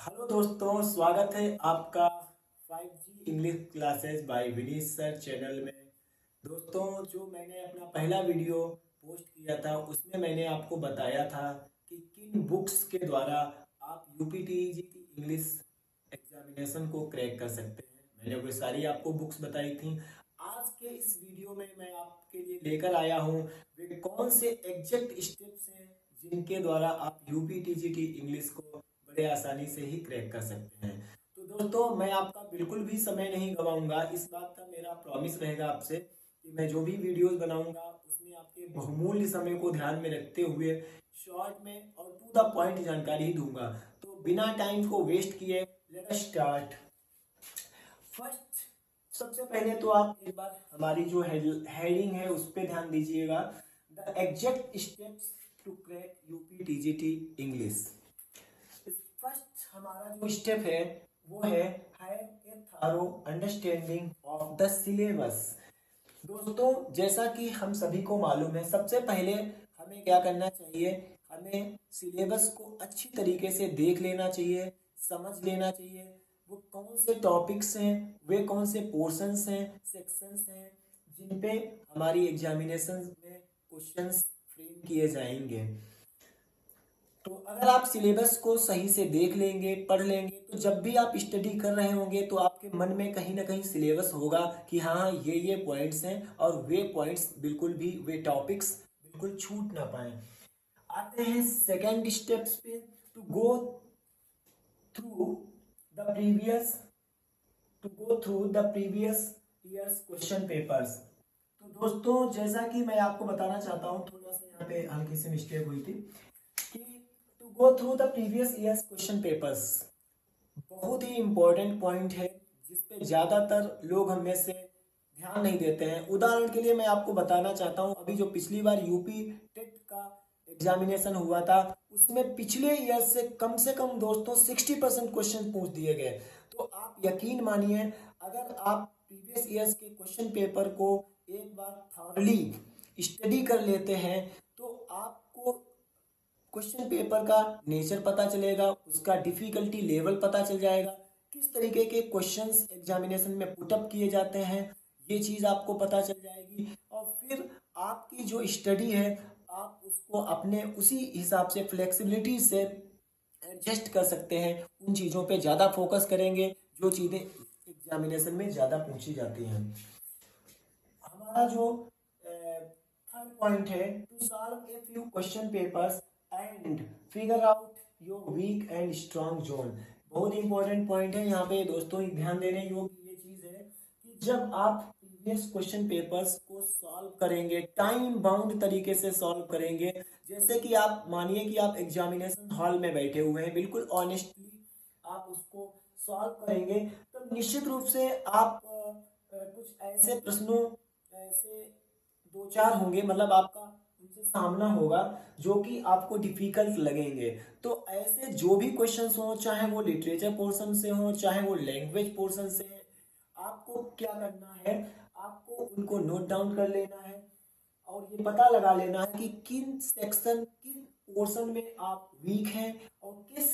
Hello दोस्तों, स्वागत है आपका 5G English classes bye Vineet sir channel में। दोस्तों, जो मैंने अपना पहला वीडियो पोस्ट किया था उसमें मैंने आपको बताया था कि किन बुक्स के द्वारा आप यूपीटीजीटी इंग्लिश एग्जामिनेशन को क्रैक कर सकते हैं। मैंने वो सारी आपको बुक्स बताई थी। आज के इस वीडियो में मैं आपके लिए लेकर आया हूँ वे कौन से एग्जैक्ट स्टेप्स हैं जिनके द्वारा आप यूपीटीजीटी इंग्लिश को बड़े आसानी से ही क्रैक कर सकते हैं। तो दोस्तों, मैं आपका बिल्कुल भी समय नहीं गवाऊंगा। इस बात का मेरा प्रॉमिस रहेगा आपसे कि मैं जो भी वीडियोस बनाऊंगा उसमें आपके बहुमूल्य समय को ध्यान में रखते हुए शॉर्ट में और टू द पॉइंट जानकारी ही दूंगा। तो बिना टाइम को वेस्ट किए लेट अस स्टार्ट। फर्स्ट, सबसे पहले तो आप एक बार हमारी जो हेडिंग है उस पर ध्यान दीजिएगा। The exact steps to crack UP TGT English. First हमारा जो स्टेप है वो है have a thorough understanding of the syllabus. दोस्तों, जैसा कि हम सभी को मालूम है, सबसे पहले हमें क्या करना चाहिए, हमें सिलेबस को अच्छी तरीके से देख लेना चाहिए, समझ लेना चाहिए। वो कौन से टॉपिक्स हैं, वे कौन से पोर्शंस हैं, सेक्शंस हैं जिन पे हमारी एग्जामिनेशन में क्वेश्चंस फ्रेम किए जाएंगे। तो अगर आप सिलेबस को सही से देख लेंगे, पढ़ लेंगे, तो जब भी आप स्टडी कर रहे होंगे तो आपके मन में कहीं ना कहीं सिलेबस होगा कि हाँ ये पॉइंट्स हैं और वे पॉइंट्स बिल्कुल भी, वे टॉपिक्स बिल्कुल छूट ना पाए। आते हैं सेकंड स्टेप्स पे, to go through the previous years question papers. तो दोस्तों, जैसा कि मैं आपको बताना चाहता हूँ, थोड़ा सा यहाँ पे हल्की सी मिस्टेक हुई थी कि to go through the previous years question papers बहुत ही इंपॉर्टेंट पॉइंट है जिस पे ज़्यादातर लोग हम में से ध्यान नहीं देते हैं। उदाहरण के लिए मैं आपको बताना चाहता हूँ, अभी जो पिछली बार यूपी टेट का एग्जामिनेशन हुआ था उसमें पिछले ईयर से कम दोस्तों 60% क्वेश्चन पूछ दिए गए। तो आप यकीन मानिए, अगर आप प्रीवियस ईयर्स के क्वेश्चन पेपर को एक बार थॉरली स्टडी कर लेते हैं तो आपको क्वेश्चन पेपर का नेचर पता चलेगा, उसका डिफिकल्टी लेवल पता चल जाएगा, किस तरीके के क्वेश्चंस एग्जामिनेशन में पुटअप किए जाते हैं, ये चीज़ आपको पता चल जाएगी। और फिर आपकी जो स्टडी है आप उसको अपने उसी हिसाब से फ्लेक्सिबिलिटी से एडजस्ट कर सकते हैं। उन चीज़ों पे ज़्यादा फोकस करेंगे जो चीज़ें एग्जामिनेशन में ज़्यादा पूछी जाती हैं। हमारा जो थर्ड पॉइंट है, to solve a few question papers and figure out your weak and strong zone. बहुत इंपॉर्टेंट पॉइंट है यहाँ पे दोस्तों, ध्यान देने योग्य ये चीज है कि जब आप प्रीवियस क्वेश्चन पेपर्स को सॉल्व करेंगे, टाइम बाउंड तरीके से सॉल्व करेंगे, जैसे कि आप मानिए कि आप एग्जामिनेशन हॉल में बैठे हुए हैं, बिल्कुल ऑनेस्टली आप उसको सॉल्व करेंगे, तो निश्चित रूप से आप कुछ ऐसे प्रश्नों ऐसे दो चार होंगे, मतलब आपका उनसे सामना होगा जो कि आपको डिफिकल्ट लगेंगे। तो ऐसे जो भी क्वेश्चंस हो, चाहे वो लिटरेचर पोर्शन से हो, चाहे वो लैंग्वेज पोर्शन से है, आपको क्या करना है, आपको उनको नोट डाउन कर लेना है और ये पता लगा लेना है कि किस पोर्शन में आप वीक हैं और किस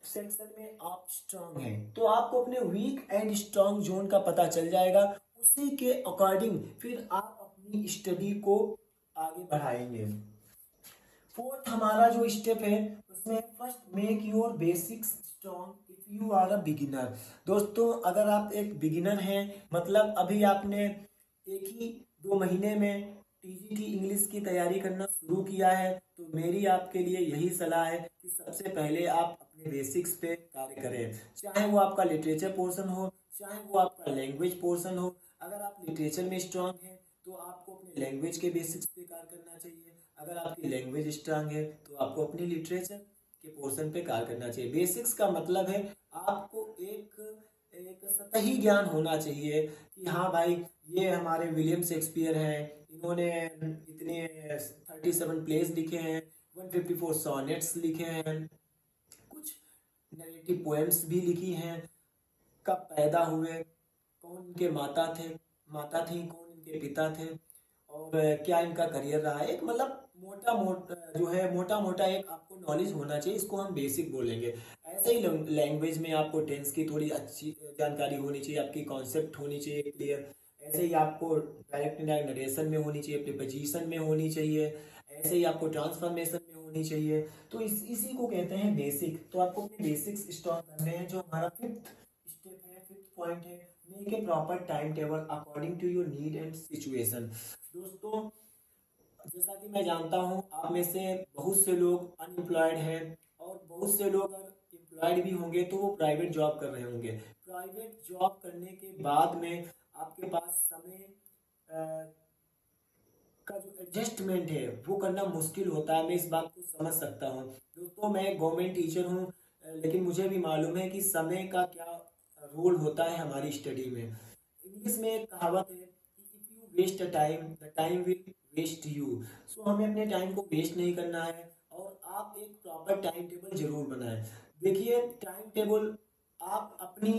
सेक्शन में आप स्ट्रांग हैं। तो आपको अपने वीक एंड स्ट्रांग जोन का पता चल जाएगा, उसी के अकॉर्डिंग फिर आप अपनी स्टडी को आगे बढ़ाएंगे। फोर्थ हमारा जो स्टेप है उसमें first make your basics strong if you are a beginner. दोस्तों, अगर आप एक बिगिनर हैं, मतलब अभी आपने एक ही 2 महीने में टीजीटी इंग्लिश की तैयारी करना शुरू किया है, तो मेरी आपके लिए यही सलाह है कि सबसे पहले आप अपने बेसिक्स पे कार्य करें। चाहे वो आपका लिटरेचर पोर्शन हो, चाहे वो आपका लैंग्वेज पोर्शन हो। अगर आप लिटरेचर में स्ट्रांग हैं तो आपको अपने लैंग्वेज के बेसिक्स पे कार्य करना चाहिए। अगर आपकी लैंग्वेज स्ट्रांग है तो आपको अपनी लिटरेचर के पोर्शन पे कार्य करना चाहिए। बेसिक्स का मतलब है आपको एक एक सतही ज्ञान होना चाहिए कि हाँ भाई, ये हमारे विलियम शेक्सपियर हैं, इन्होंने इतने 37 प्लेस लिखे हैं, 154 सॉनेट्स लिखे हैं, कुछ नरेटिव पोएम्स भी लिखी हैं, कब पैदा हुए, कौन इनके माता थी, कौन इनके पिता थे, और क्या इनका करियर रहा है। एक मतलब मोटा मोटा एक आपको नॉलेज होना चाहिए, इसको हम बेसिक बोलेंगे। ऐसे ही लैंग्वेज में आपको टेंस की थोड़ी अच्छी जानकारी होनी चाहिए, आपकी कॉन्सेप्ट होनी चाहिए क्लियर। ऐसे ही आपको डायरेक्ट इनडायरेक्ट नरेशन में होनी चाहिए, प्रीपोजिशन में होनी चाहिए, ऐसे ही आपको ट्रांसफॉर्मेशन में होनी चाहिए। तो इसी को कहते हैं बेसिक। तो आपको अपने बेसिक्स स्ट्रॉन्ग करने हैं। जो हमारा फिफ्थ स्टेप है, फिफ्थ पॉइंट है, make a proper time table according to your need and situation. दोस्तों, जैसा कि मैं जानता हूँ आप में से बहुत से लोग अनएम्प्लॉयड हैं, और बहुत से लोग अगर एम्प्लॉयड भी होंगे तो वो प्राइवेट जॉब कर रहे होंगे। प्राइवेट जॉब करने के बाद में आपके पास समय का जो एडजस्टमेंट है वो करना मुश्किल होता है। मैं इस बात को समझ सकता हूँ। दोस्तों, मैं गवर्नमेंट टीचर हूँ, लेकिन मुझे भी मालूम है कि समय का क्या रोल होता है हमारी स्टडी में। इंग्लिश में एक कहावत है कि if you waste a time the time will waste you. So हमें अपने टाइम को वेस्ट नहीं करना है, और आप एक प्रॉपर टाइम टेबल जरूर बनाएं। देखिए, टाइम टेबल आप अपनी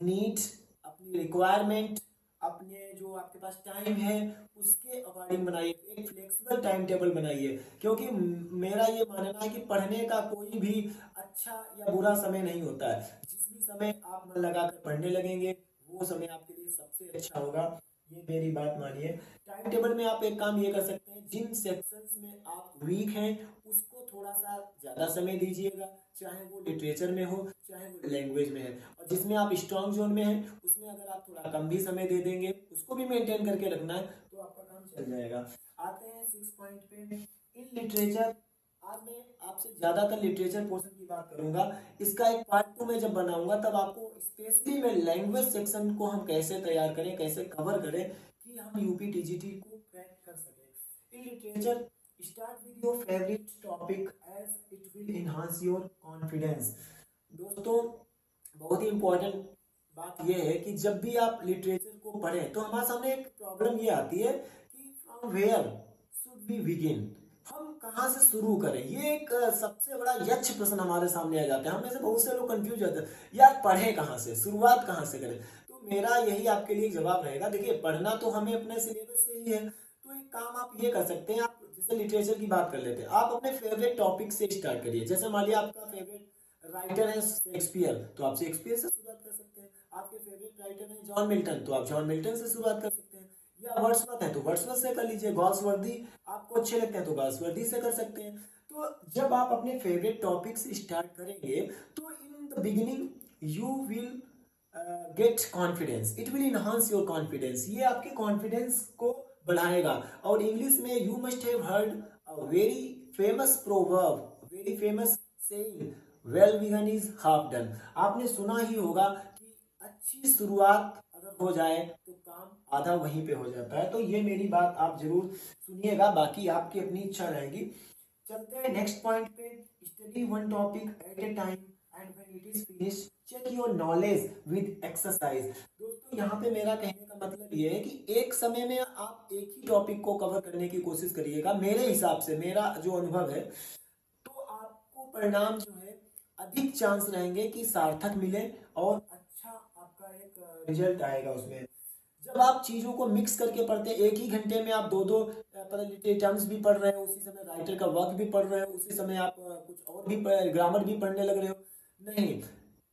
नीड्स, अपनी रिक्वायरमेंट, अपने जो आपके पास टाइम है उसके अकॉर्डिंग बनाइए। एक फ्लेक्सिबल टाइम टेबल बनाइए, क्योंकि मेरा ये मानना है कि पढ़ने का कोई भी अच्छा या बुरा समय नहीं होता है। जिस भी समय आप मन लगाकर पढ़ने लगेंगे वो समय आपके लिए सबसे अच्छा होगा। ये मेरी बात मानिए। टाइम टेबल में आप एक काम ये कर सकते हैं, जिन सेक्शंस में आप वीक हैं उसको थोड़ा सा ज़्यादा समय दीजिएगा, चाहे वो लिटरेचर में हो चाहे वो लैंग्वेज में है। और जिसमें आप स्ट्रॉन्ग जोन में हैं उसमें अगर आप थोड़ा कम भी समय दे देंगे, उसको भी मेंटेन करके रखना है, तो आपका काम चल जाएगा। आते हैं 6 पॉइंट पे, इन लिटरेचर। आज मैं आपसे ज़्यादातर लिटरेचर पोर्शन की बात करूंगा। इसका एक पार्ट 2 में जब बनाऊंगा तब आपको स्पेशली मैं लैंग्वेज सेक्शन को हम कैसे तैयार करें, कैसे कवर करें कि हम यूपी टीजीटी को क्रैक कर सकें। In literature, start with your favourite topic as it will enhance your confidence. दोस्तों, बहुत ही इंपॉर्टेंट बात यह है कि जब भी आप लिटरेचर को पढ़ें तो हमारे सामने एक प्रॉब्लम ये आती है कि from where should we begin, हम कहाँ से शुरू करें। ये एक सबसे बड़ा यक्ष प्रश्न हमारे सामने आ जाता है। हम में से बहुत से लोग कंफ्यूज होते हैं, यार पढ़ें कहाँ से, शुरुआत कहाँ से करें। तो मेरा यही आपके लिए जवाब रहेगा। देखिए, पढ़ना तो हमें अपने सिलेबस से ही है। तो एक काम आप ये कर सकते हैं, आप जैसे लिटरेचर की बात कर लेते हैं, आप अपने फेवरेट टॉपिक से स्टार्ट करिए। जैसे मान लिया आपका फेवरेट राइटर है शेक्सपियर, तो आप शेक्सपियर से शुरुआत कर सकते हैं। आपके फेवरेट राइटर है जॉन मिल्टन, तो आप जॉन मिल्टन से शुरुआत कर सकते हैं। या वर्ड्सवर्थ है तो वर्ड्सवर्थ से कर लीजिए। गॉल्सवर्दी आपको अच्छे लगते हैं तो गॉल्सवर्दी से कर सकते हैं। तो जब आप अपने फेवरेट टॉपिक से स्टार्ट करेंगे तो in the beginning you will get confidence, it will enhance your confidence. ये आपके कॉन्फिडेंस को बढ़ाएगा। और इंग्लिश में you must have heard a very famous proverb, very famous saying, well begun is half done. आपने सुना ही होगा कि अच्छी शुरुआत अगर हो जाए तो काम आधा वहीं पे हो जाता है। तो ये मेरी बात आप जरूर सुनिएगा, बाकी आपकी अपनी इच्छा रहेगी। चलते हैं नेक्स्ट पॉइंट पे, study one topic at a time and when it is finish check your knowledge with exercise. दोस्तों, यहाँ पे मेरा कहने का मतलब ये है कि एक समय में आप एक ही टॉपिक को कवर करने की कोशिश करिएगा। मेरे हिसाब से, मेरा जो अनुभव है, तो आपको परिणाम जो है अधिक चांस रहेंगे कि सार्थक मिले और अच्छा आपका एक रिजल्ट आएगा उसमें। जब आप चीजों को मिक्स करके पढ़ते हैं, एक ही घंटे में आप दो दो टर्म्स भी पढ़ रहे हो, उसी समय राइटर का वर्क भी पढ़ रहे हो, उसी समय आप कुछ और भी ग्रामर भी पढ़ने लग रहे हो, नहीं।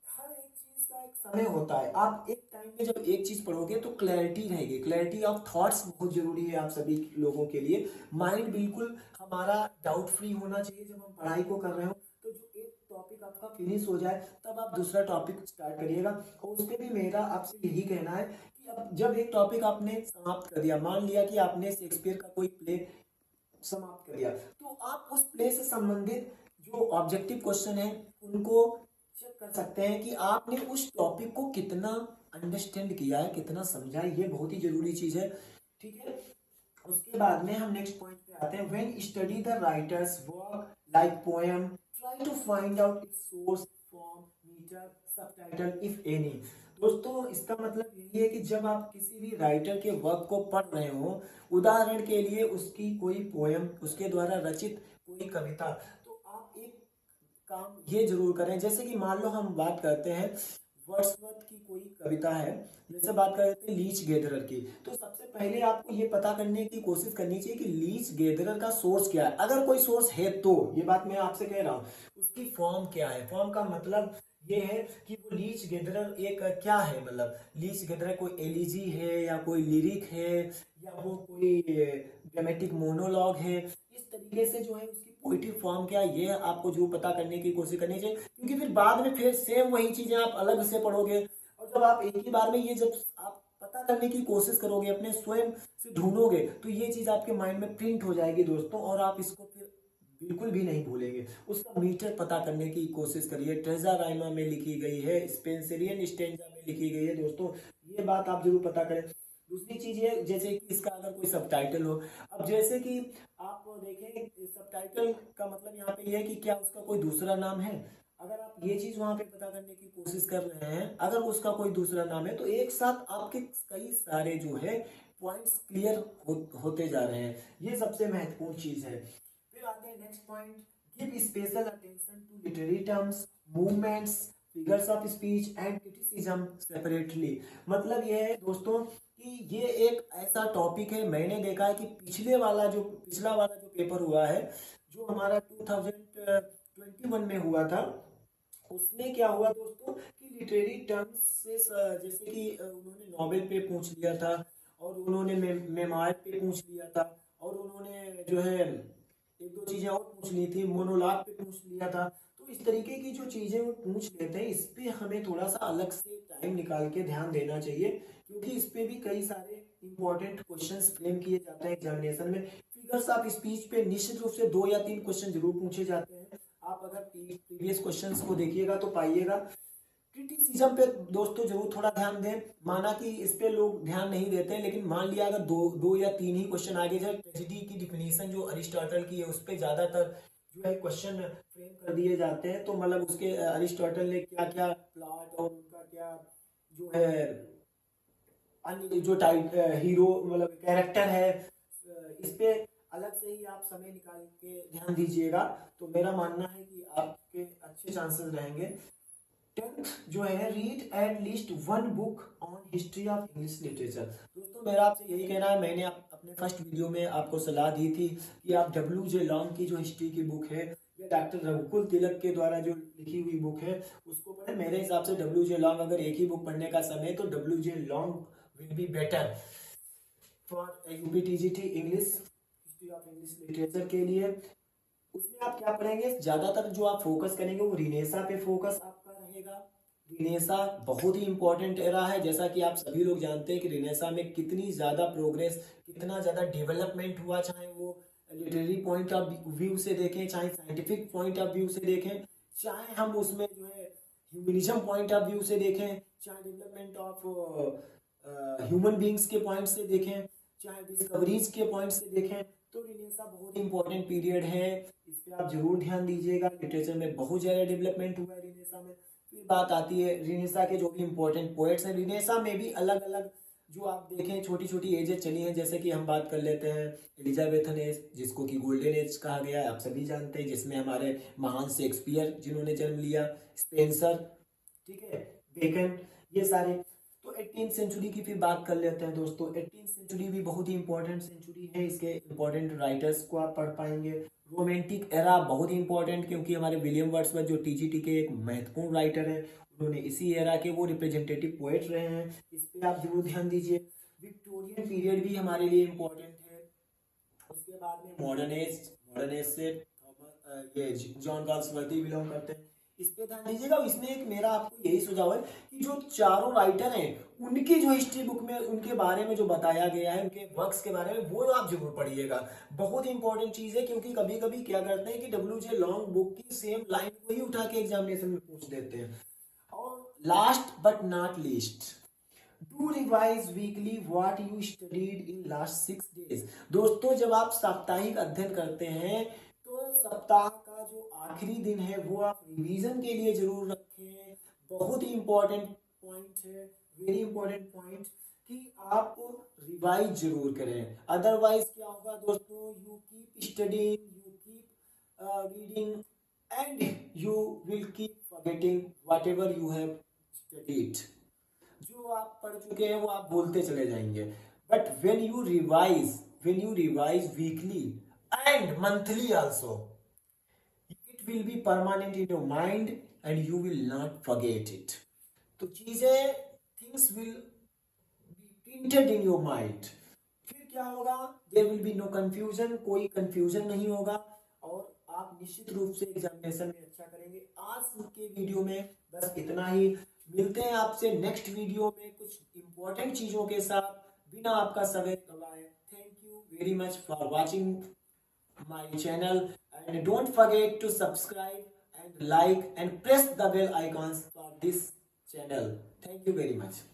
हर एक चीज का एक समय होता है। आप एक टाइम में जब एक चीज पढ़ोगे तो क्लैरिटी रहेगी। क्लैरिटी ऑफ थॉट्स बहुत जरूरी है आप सभी लोगों के लिए। माइंड बिल्कुल हमारा डाउट फ्री होना चाहिए जब हम पढ़ाई को कर रहे हो। तो जो एक टॉपिक आपका फिनिश हो जाए तब आप दूसरा टॉपिक स्टार्ट करिएगा। और उस पर भी मेरा आपसे यही कहना है कि अब जब एक टॉपिक आपने समाप्त कर दिया, मान लिया कि आपने शेक्सपियर का कोई प्ले समाप्त कर दिया, तो आप उस प्ले से संबंधित जो ऑब्जेक्टिव क्वेश्चन है उनको चेक कर सकते हैं कि आपने उस टॉपिक को कितना अंडरस्टैंड किया है, कितना समझा है। ये बहुत ही जरूरी चीज है, ठीक है। उसके बाद में हम नेक्स्ट पॉइंट पे आते हैं, when study the writer's work like poem try to find out its source form metre subtitle if any. दोस्तों, इसका मतलब यही है कि जब आप किसी भी राइटर के वर्क को पढ़ रहे हो, उदाहरण के लिए उसकी कोई पोएम, उसके द्वारा रचित कोई कविता, तो आप एक काम ये जरूर करें। जैसे कि मान लो हम बात करते हैं वर्ड्सवर्थ की कोई कविता है। जैसे बात करते हैं लीच गेदरर की, तो सबसे पहले आपको ये पता करने की कोशिश करनी चाहिए कि लीच गेदरर का सोर्स क्या है। अगर कोई सोर्स है तो ये बात मैं आपसे कह रहा हूँ, उसकी फॉर्म क्या है। फॉर्म का मतलब ये है कि वो लीच गेदरर एक क्या है, मतलब लीच गेदरर कोई एलिजी है या कोई लिरिक है या वो कोई ड्रामेटिक मोनोलॉग है। इस तरीके से जो है उसकी पोइट्री फॉर्म क्या है, ये आपको जो पता करने की कोशिश करनी चाहिए, क्योंकि फिर बाद में फिर सेम वही चीजें आप अलग से पढ़ोगे। और जब आप एक ही बार में ये जब आप पता करने की कोशिश करोगे, अपने स्वयं से ढूंढोगे, तो ये चीज आपके माइंड में प्रिंट हो जाएगी दोस्तों, और आप इसको फिर बिल्कुल भी नहीं भूलेंगे। उसका मीटर पता करने की कोशिश करिए। ट्रेजा राइमा में लिखी गई है, स्पेंसरियन स्टेंजा में लिखी गई है दोस्तों, ये बात आप जरूर पता करें। दूसरी चीज है जैसे कि इसका अगर कोई सबटाइटल हो, अब जैसे कि आप देखें सबटाइटल का मतलब यहाँ पे ये है कि क्या उसका कोई दूसरा नाम है। अगर आप ये चीज वहां पे पता करने की कोशिश कर रहे हैं, अगर उसका कोई दूसरा नाम है, तो एक साथ आपके कई सारे जो है पॉइंट्स क्लियर होते जा रहे हैं। ये सबसे महत्वपूर्ण चीज है। फिर आते हैं next point, give special attention to literary terms, movements, figures of speech and criticism separately. मतलब ये है दोस्तों कि ये एक ऐसा टॉपिक है, मैंने देखा है कि पिछला वाला जो पेपर हुआ है, जो हमारा 2021 में हुआ था, उसमें क्या हुआ दोस्तों कि लिटरेरी टर्म्स से जैसे कि उन्होंने नोबेल पे पूछ लिया था, और उन्होंने मेमार पे पूछ लिया था, और उन्होंने जो है एक दो चीजें और पूछ ली थी, मोनोलॉग पे पूछ लिया था। तो इस तरीके की जो चीजें वो पूछ लेते हैं, इस पे हमें थोड़ा सा अलग से टाइम निकाल के ध्यान देना चाहिए, क्योंकि इस पे भी कई सारे इंपॉर्टेंट क्वेश्चंस फ्रेम किए जाते हैं एग्जामिनेशन में। फिगर्स ऑफ स्पीच पे निश्चित रूप से 2 या 3 क्वेश्चन जरूर पूछे जाते हैं। आप अगर प्रीवियस क्वेश्चंस को देखिएगा तो पाइएगा। क्रिटिसिज्म पे दोस्तों जरूर थोड़ा ध्यान दें। माना कि इस पे लोग ध्यान नहीं देते हैं, लेकिन मान लिया अगर दो या तीन ही क्वेश्चन आगे जाए, ट्रेजेडी की डिफिनीशन जो अरिस्टोटल की है उस पे ज्यादातर जो है क्वेश्चन फ्रेम कर दिए जाते हैं। तो मतलब उसके अरिस्टोटल ने क्या क्या प्लॉट और उनका क्या जो है अन्य जो टाइप हीरो मतलब कैरेक्टर है, इस पे अलग से ही आप समय निकाल के ध्यान दीजिएगा, तो मेरा मानना है कि आपके अच्छे चांसेस रहेंगे। 10th जो है, read at least one book on history of English literature. दोस्तों मेरा आपसे यही कहना है, मैंने अपने फर्स्ट वीडियो में आपको सलाह दी थी कि आप W.J. लॉन्ग की जो हिस्ट्री की बुक है, या डॉक्टर रघुकुल तिलक के द्वारा जो लिखी हुई बुक है उसको पढ़ें। मेरे हिसाब से W.J. लॉन्ग, अगर एक ही बुक पढ़ने का समय, तो W.J. Long will be better for UPTGT English, history of English literature के लिए। उसमें आप क्या पढ़ेंगे, ज्यादातर जो आप फोकस करेंगे वो रिनेसा पे फोकस आपका रहेगा। रिनेसा बहुत ही इंपॉर्टेंट एरा है, जैसा कि आप सभी लोग जानते हैं कि रिनेसा में कितनी ज्यादा प्रोग्रेस, कितना ज्यादा डेवलपमेंट हुआ, चाहे वो लिटरेरी पॉइंट ऑफ व्यू से देखें, चाहे साइंटिफिक पॉइंट ऑफ व्यू से देखें, चाहे हम उसमें जो है ह्यूमनिज्म पॉइंट ऑफ व्यू से देखें, चाहे डेवलपमेंट ऑफ ह्यूमन बींग्स के पॉइंट से देखें, चाहे डिस्कवरीज के पॉइंट से देखें, तो रिनेसा बहुत इंपॉर्टेंट पीरियड है। इस पे आप जरूर ध्यान दीजिएगा। लिटरेचर में बहुत ज्यादा डेवलपमेंट हुआ है रिनेसा में। फिर बात आती है रिनेसा के जो भी इंपॉर्टेंट पोएट्स हैं। रिनेसा में भी अलग अलग जो आप देखें छोटी छोटी एजेस चली हैं, जैसे कि हम बात कर लेते हैं एलिजाबेथन एज, जिसको कि गोल्डन एज कहा गया है, आप सभी जानते हैं, जिसमें हमारे महान शेक्सपियर जिन्होंने जन्म लिया, स्पेंसर, ठीक है, बेकन, ये सारे। तो 18th सेंचुरी की फिर बात कर लेते हैं दोस्तों। 18th सेंचुरी भी बहुत ही इंपॉर्टेंट सेंचुरी है, इसके इंपॉर्टेंट राइटर्स को आप पढ़ पाएंगे। रोमांटिक एरा बहुत ही इंपॉर्टेंट, क्योंकि हमारे विलियम वर्ड्सवर्थ जो टीजीटी के एक महत्वपूर्ण राइटर है, उन्होंने इसी एरा के वो रिप्रेजेंटेटिव पोएट रहे हैं, इस पे आप जरूर ध्यान दीजिए। विक्टोरियन पीरियड भी हमारे लिए इंपॉर्टेंट है। उसके बाद में मॉडर्न एज से ये जॉन गाल्सवर्दी बिलोंग करते हैं, इस पे ध्यान दीजिएगा। इसमें एक मेरा आपको यही सुझाव है कि जो चारों राइटर हैं उनकी जो हिस्ट्री बुक में उनके बारे में जो बताया गया है, उनके वर्क्स के बारे में, वो आप जरूर पढ़िएगा। बहुत इंपॉर्टेंट चीज है, क्योंकि कभी कभी क्या करते हैं कि W.J. लॉन्ग बुक की सेम लाइन को ही उठा के एग्जामिनेशन में पूछ देते हैं। और last but not least, do revise weekly what you studied in last 6 days. दोस्तों जब आप साप्ताहिक अध्ययन करते हैं, तो सप्ताह का जो आखिरी दिन है वो आप रिवीजन के लिए जरूर रखें। बहुत ही इंपॉर्टेंट पॉइंट है, वेरी इंपॉर्टेंट पॉइंट, कि आप रिवाइज जरूर करें। अदरवाइज क्या होगा दोस्तों, you keep studying, you keep reading, and you will keep forgetting whatever you have study it. जो आप पढ़ चुके हैं वो आप भूलते चले जाएंगे, but when you revise weekly and monthly also, it will be permanent in your mind and you will not forget it. तो चीजें, things will be printed in your mind. फिर क्या होगा, there will be no confusion, कोई confusion नहीं होगा और आप निश्चित रूप से एग्जामिनेशन में अच्छा करेंगे। आज के वीडियो में बस इतना ही। मिलते हैं आपसे नेक्स्ट वीडियो में कुछ इंपॉर्टेंट चीजों के साथ, बिना आपका समय गवाए। Thank you very much for watching my channel and don't forget to subscribe and like and press the bell icons for this channel. Thank you very much.